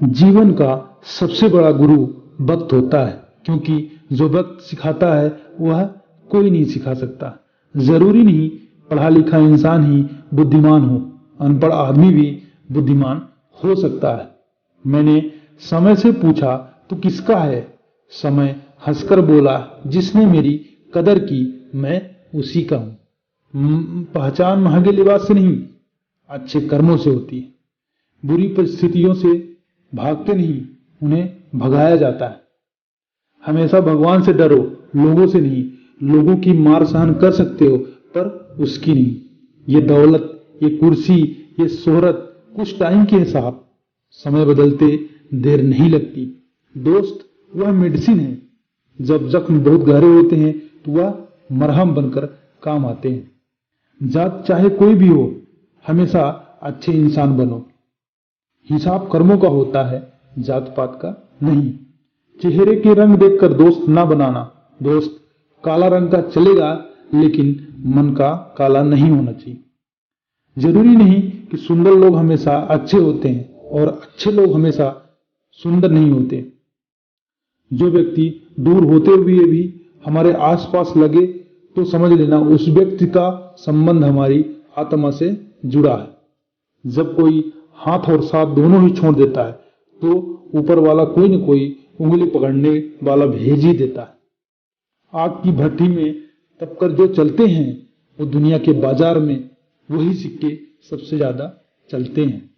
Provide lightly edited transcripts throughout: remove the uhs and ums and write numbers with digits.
जीवन का सबसे बड़ा गुरु वक्त होता है, क्योंकि जो वक्त सिखाता है वह कोई नहीं सिखा सकता। जरूरी नहीं पढ़ा लिखा इंसान ही बुद्धिमान हो, अनपढ़ आदमी भी बुद्धिमान हो सकता है। मैंने समय से पूछा तो किसका है? समय हंसकर बोला, जिसने मेरी कदर की मैं उसी का हूं। पहचान महंगे लिबास से नहीं, अच्छे कर्मों से होती है। बुरी परिस्थितियों से भागते नहीं, उन्हें भगाया जाता है। हमेशा भगवान से डरो, लोगों से नहीं। लोगों की मार सहन कर सकते हो पर उसकी नहीं। ये दौलत, ये कुर्सी, ये शोहरत कुछ टाइम की है साहब, समय बदलते देर नहीं लगती। दोस्त वह मेडिसिन है, जब जख्म बहुत गहरे होते हैं तो वह मरहम बनकर काम आते हैं। जात चाहे कोई भी हो, हमेशा अच्छे इंसान बनो। हिसाब कर्मों का होता है, जात पात का नहीं। चेहरे के रंग देखकर दोस्त ना बनाना। दोस्त काला रंग का चलेगा, लेकिन मन का काला नहीं होना चाहिए। जरूरी नहीं कि सुंदर लोग हमेशा अच्छे होते हैं और अच्छे लोग हमेशा सुंदर नहीं होते। जो व्यक्ति दूर होते हुए भी हमारे आसपास लगे तो समझ लेना उस व्यक्ति का संबंध हमारी आत्मा से जुड़ा है। जब कोई हाथ और साथ दोनों ही छोड़ देता है तो ऊपर वाला कोई न कोई उंगली पकड़ने वाला भेज ही देता है। आग की भट्टी में तपकर जो चलते हैं वो दुनिया के बाजार में वही सिक्के सबसे ज्यादा चलते हैं।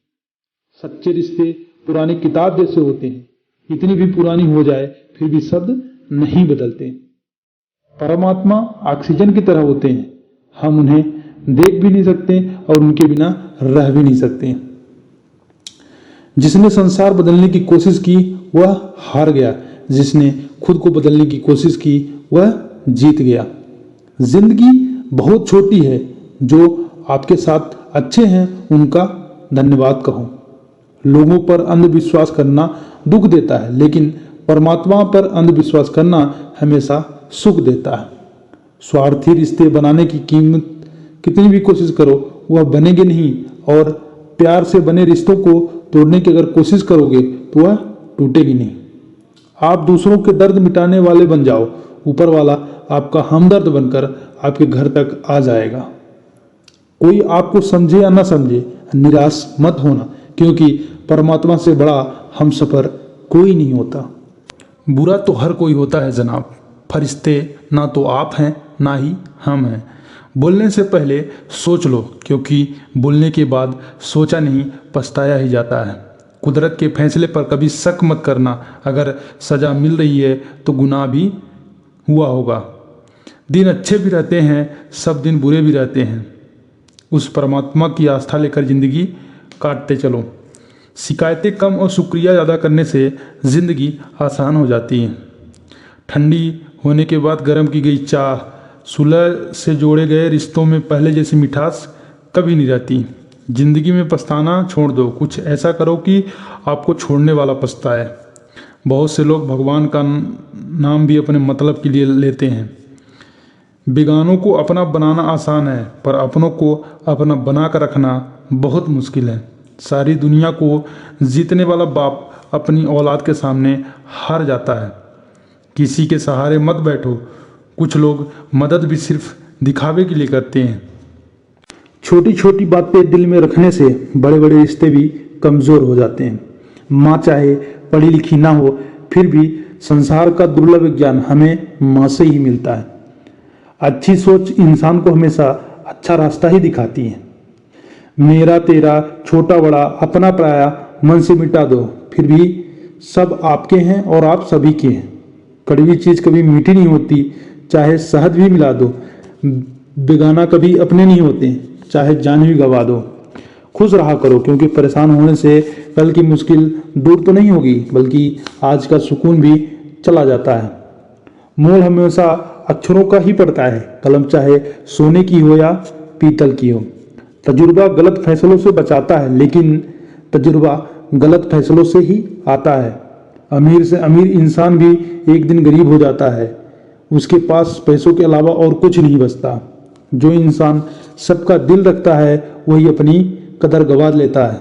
सच्चे रिश्ते पुरानी किताब जैसे होते हैं, इतनी भी पुरानी हो जाए फिर भी शब्द नहीं बदलते। परमात्मा ऑक्सीजन की तरह होते हैं, हम उन्हें देख भी नहीं सकते और उनके बिना रह भी नहीं सकते। जिसने संसार बदलने की कोशिश की वह हार गया, जिसने खुद को बदलने की कोशिश की वह जीत गया। जिंदगी बहुत छोटी है, जो आपके साथ अच्छे हैं उनका धन्यवाद कहो। लोगों पर अंधविश्वास करना दुख देता है, लेकिन परमात्मा पर अंधविश्वास करना हमेशा सुख देता है। स्वार्थी रिश्ते बनाने की कीमत कितनी भी कोशिश करो वह बनेंगे नहीं, और प्यार से बने रिश्तों को तोड़ने की अगर कोशिश करोगे तो वह टूटेगी नहीं। आप दूसरों के दर्द मिटाने वाले बन जाओ, ऊपर वाला आपका हमदर्द बनकर आपके घर तक आ जाएगा। कोई आपको समझे या ना समझे, निराश मत होना, क्योंकि परमात्मा से बड़ा हमसफर कोई नहीं होता। बुरा तो हर कोई होता है जनाब, फरिश्ते ना तो आप हैं ना ही हम हैं। बोलने से पहले सोच लो, क्योंकि बोलने के बाद सोचा नहीं पछताया ही जाता है। कुदरत के फैसले पर कभी शक मत करना, अगर सज़ा मिल रही है तो गुनाह भी हुआ होगा। दिन अच्छे भी रहते हैं, सब दिन बुरे भी रहते हैं। उस परमात्मा की आस्था लेकर ज़िंदगी काटते चलो। शिकायतें कम और शुक्रिया ज़्यादा करने से ज़िंदगी आसान हो जाती है। ठंडी होने के बाद गर्म की गई चाह, सुलह से जोड़े गए रिश्तों में पहले जैसी मिठास कभी नहीं रहती। ज़िंदगी में पछताना छोड़ दो, कुछ ऐसा करो कि आपको छोड़ने वाला पछताए। बहुत से लोग भगवान का नाम भी अपने मतलब के लिए लेते हैं। बेगानों को अपना बनाना आसान है, पर अपनों को अपना बना कर रखना बहुत मुश्किल है। सारी दुनिया को जीतने वाला बाप अपनी औलाद के सामने हार जाता है। किसी के सहारे मत बैठो, कुछ लोग मदद भी सिर्फ दिखावे के लिए करते हैं। छोटी छोटी बातें दिल में रखने से बड़े बड़े रिश्ते भी कमज़ोर हो जाते हैं। माँ चाहे पढ़ी लिखी ना हो, फिर भी संसार का दुर्लभ ज्ञान हमें माँ से ही मिलता है। अच्छी सोच इंसान को हमेशा अच्छा रास्ता ही दिखाती है। मेरा तेरा छोटा बड़ा अपना पराया मन से मिटा दो, फिर भी सब आपके हैं और आप सभी के हैं। कड़वी चीज़ कभी मीठी नहीं होती, चाहे शहद भी मिला दो। बेगाना कभी अपने नहीं होते, चाहे जान भी गवा दो। खुश रहा करो, क्योंकि परेशान होने से कल की मुश्किल दूर तो नहीं होगी, बल्कि आज का सुकून भी चला जाता है। मोल हमेशा अक्षरों का ही पड़ता है, कलम चाहे सोने की हो या पीतल की हो। तजुर्बा गलत फैसलों से बचाता है, लेकिन तजुर्बा गलत फैसलों से ही आता है। अमीर से अमीर इंसान भी एक दिन गरीब हो जाता है, उसके पास पैसों के अलावा और कुछ नहीं बचता। जो इंसान सबका दिल रखता है वही अपनी कदर गवा लेता है।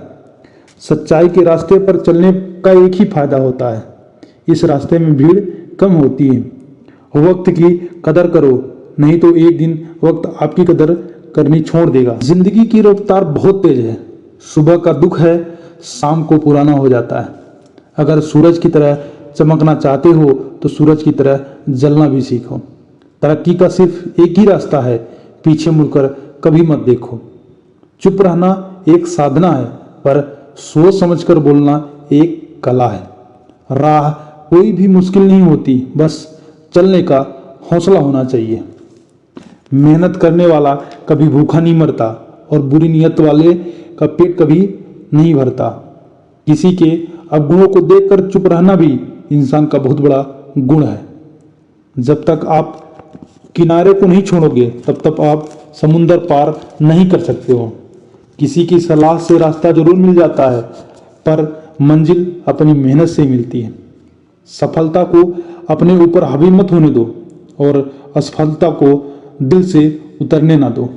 सच्चाई के रास्ते पर चलने का एक ही फायदा होता है, इस रास्ते में भीड़ कम होती है। वक्त की कदर करो, नहीं तो एक दिन वक्त आपकी कदर करनी छोड़ देगा। जिंदगी की रफ्तार बहुत तेज है। सुबह का दुख है, शाम को पुराना हो जाता है। अगर सूरज की तरह चमकना चाहते हो तो सूरज की तरह जलना भी सीखो। तरक्की का सिर्फ एक ही रास्ता है, पीछे मुड़कर कभी मत देखो। चुप रहना एक साधना है, पर सोच समझकर बोलना एक कला है। राह कोई भी मुश्किल नहीं होती, बस चलने का हौसला होना चाहिए। मेहनत करने वाला कभी भूखा नहीं मरता और बुरी नीयत वाले का पेट कभी नहीं भरता। किसी के अवगुणों को देखकर चुप रहना भी इंसान का बहुत बड़ा गुण है। जब तक आप किनारे को नहीं छोड़ोगे तब तक आप समुंदर पार नहीं कर सकते हो। किसी की सलाह से रास्ता जरूर मिल जाता है, पर मंजिल अपनी मेहनत से मिलती है। सफलता को अपने ऊपर हावी मत होने दो और असफलता को दिल से उतरने ना दो।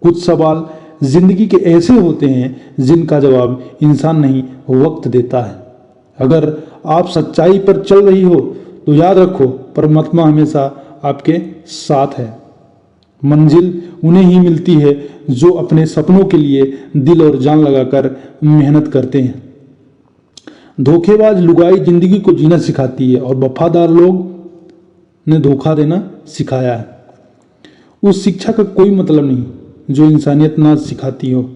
कुछ सवाल जिंदगी के ऐसे होते हैं जिनका जवाब इंसान नहीं, वक्त देता है। अगर आप सच्चाई पर चल रही हो तो याद रखो, परमात्मा हमेशा आपके साथ है। मंजिल उन्हें ही मिलती है जो अपने सपनों के लिए दिल और जान लगाकर मेहनत करते हैं। धोखेबाज लुगाई जिंदगी को जीना सिखाती है और वफादार लोग ने धोखा देना सिखाया है। उस शिक्षा का कोई मतलब नहीं जो इंसानियत ना सिखाती हो।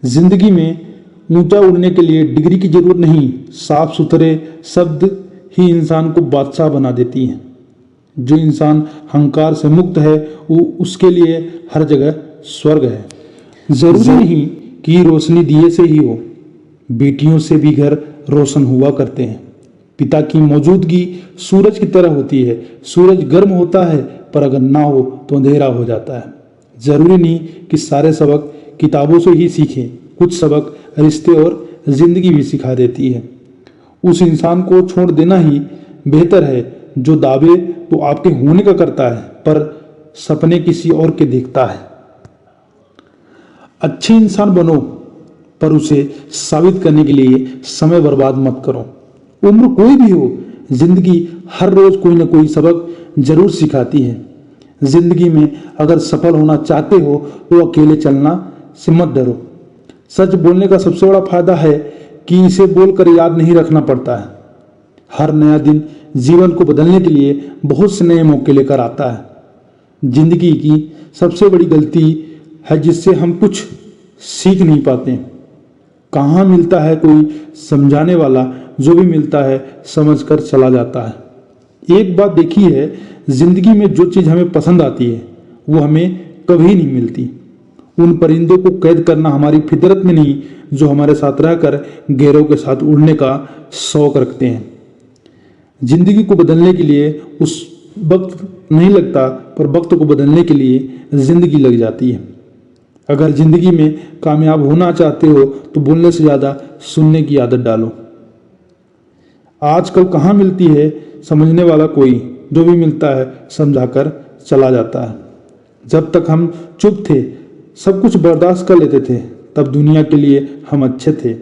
जिंदगी में ऊंचा उड़ने के लिए डिग्री की जरूरत नहीं, साफ सुथरे शब्द ही इंसान को बादशाह बना देती हैं। जो इंसान अहंकार से मुक्त है वो उसके लिए हर जगह स्वर्ग है। जरूरी नहीं कि रोशनी दिए से ही हो, बेटियों से भी घर रोशन हुआ करते हैं। पिता की मौजूदगी सूरज की तरह होती है। सूरज गर्म होता है, पर अगर ना हो तो अंधेरा हो जाता है। जरूरी नहीं कि सारे सबक किताबों से ही सीखें, कुछ सबक रिश्ते और जिंदगी भी सिखा देती है। उस इंसान को छोड़ देना ही बेहतर है जो दावे तो आपके होने का करता है, पर सपने किसी और के देखता है। अच्छे इंसान बनो, पर उसे साबित करने के लिए समय बर्बाद मत करो। उम्र कोई भी हो, जिंदगी हर रोज कोई ना कोई सबक जरूर सिखाती है। जिंदगी में अगर सफल होना चाहते हो तो अकेले चलना से मत डरो। सच बोलने का सबसे बड़ा फायदा है कि इसे बोलकर याद नहीं रखना पड़ता है। हर नया दिन जीवन को बदलने के लिए बहुत से नए मौके लेकर आता है। जिंदगी की सबसे बड़ी गलती है जिससे हम कुछ सीख नहीं पाते। कहाँ मिलता है कोई समझाने वाला, जो भी मिलता है समझकर चला जाता है। एक बात देखी है, जिंदगी में जो चीज़ हमें पसंद आती है वो हमें कभी नहीं मिलती। उन परिंदों को कैद करना हमारी फितरत में नहीं जो हमारे साथ रहकर गैरों के साथ उड़ने का शौक रखते हैं। जिंदगी को बदलने के लिए उस वक्त नहीं लगता, पर वक्त को बदलने के लिए जिंदगी लग जाती है। अगर जिंदगी में कामयाब होना चाहते हो तो बोलने से ज़्यादा सुनने की आदत डालो। आजकल कहाँ मिलती है समझने वाला कोई, जो भी मिलता है समझाकर चला जाता है। जब तक हम चुप थे, सब कुछ बर्दाश्त कर लेते थे, तब दुनिया के लिए हम अच्छे थे।